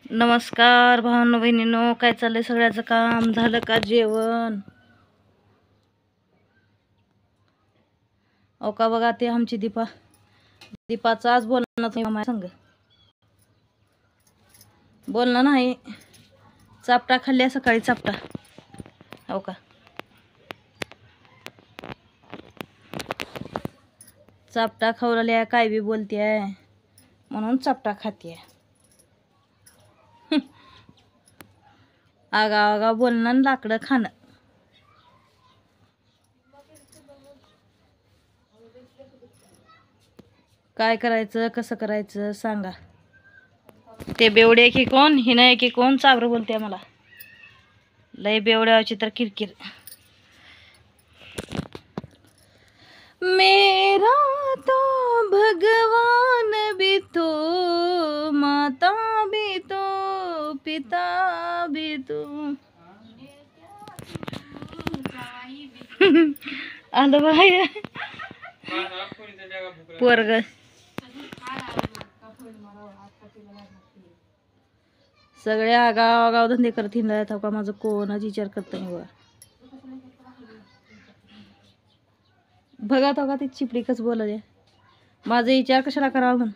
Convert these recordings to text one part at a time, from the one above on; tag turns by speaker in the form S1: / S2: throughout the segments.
S1: नमस्कार भावांनो बहिणींनो, काय चाललंय? सगळ्याचं काम झालं का? जेवण? अहो का बघा, ते आमची दीपाचं आज बोलणं नाही माझ्या संग. बोलणं नाही, चापटा खाल्ल्या सकाळी चापटा. हो का, चापटा खावल्या, काय बी बोलते म्हणून चापटा खाते. आगा बोलणं आणि लाकडं खाणं. काय करायचं, कसं करायचं सांगा. ते बेवडे की कोण, हिनं की कोण चाबर बोलते मला. लय बेवड्याची तर किरकिर. मेरा तो भगवान भी तो, माता भी तो, पिता भी तो. आलं बाय पोरग. सगळे आगाव धंदे करत हिंडत का, माझं कोणाच विचार करत नाही बघा. बघा तो का ती चिपडी कस बोलाय, माझा विचार कशाला करावा म्हण.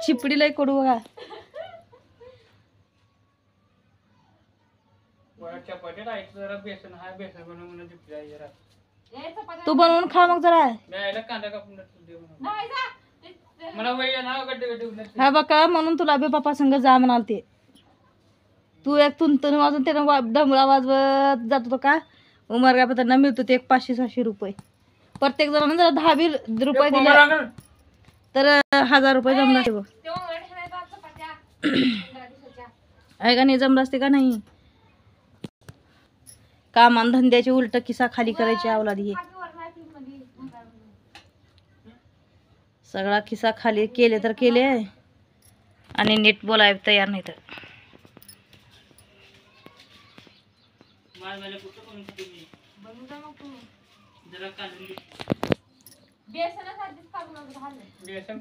S1: चिपडी लय कडू बघा. तू बनवून खा मग जरा. हा बघा, म्हणून तुला बी बापा संग जा म्हणाल ते. तू एक तुंतन वाजून त्यानं डमळा वाजवत जात होतो का, उमरगा पत्रांना मिळतो ते 500-600 रुपये. प्रत्येक जणांना जर 10 रुपये दिले तर 1000 रुपये जमला असते बघ. आहे का नाही? जमलं असते का नाही? कामान धंद्याचे उलट किस्सा खाली करायची अवलादी हे. सगळा किस्सा खाली केले तर केले आणि नीट बोलायला तयार नाही तर.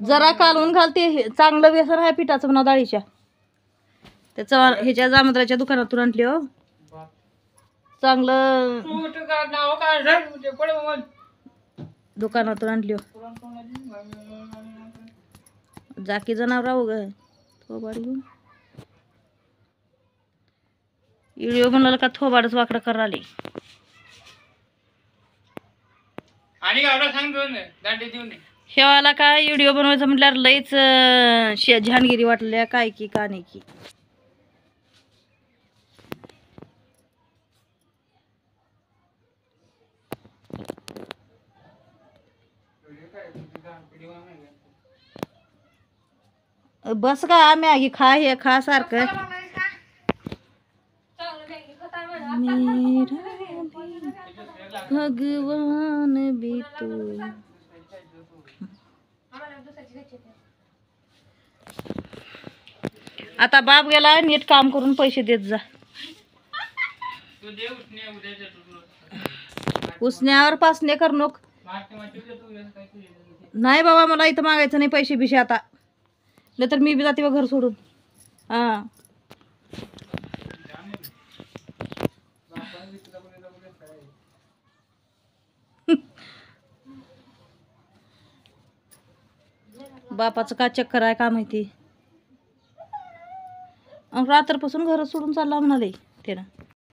S1: जरा कालवून घालते. चांगलं बेसन आहे पिठाचं म्हणा, डाळीच्या. त्याचं ह्याच्या जामत्राच्या दुकानातून आणले हो. चांगलं दुकानातून आणली हो. जाकी जनावर राहू ग थोबाड घेऊन. व्हिडिओ म्हणाल का थोबाडच वाकडं करा आली. शेवाला काय व्हिडिओ बनवायचं म्हटल्यावर लईच झानगिरी वाटल्या काय की का नाही की. बस का मॅगी खा, हे खा सारखं. भगवान भी तो. आता बाप गेला, नीट काम करून पैसे देत जा. उसण्यावर पासणे कर नोक. नाही बाबा, मला इथं मागायचं नाही पैसे बिशे आता, नाही तर मी बी जाते घर सोडून. हा बापाचं का चक्कर आहे का माहिती. रात्रपासून घर सोडून चालला म्हणाले त्यानं.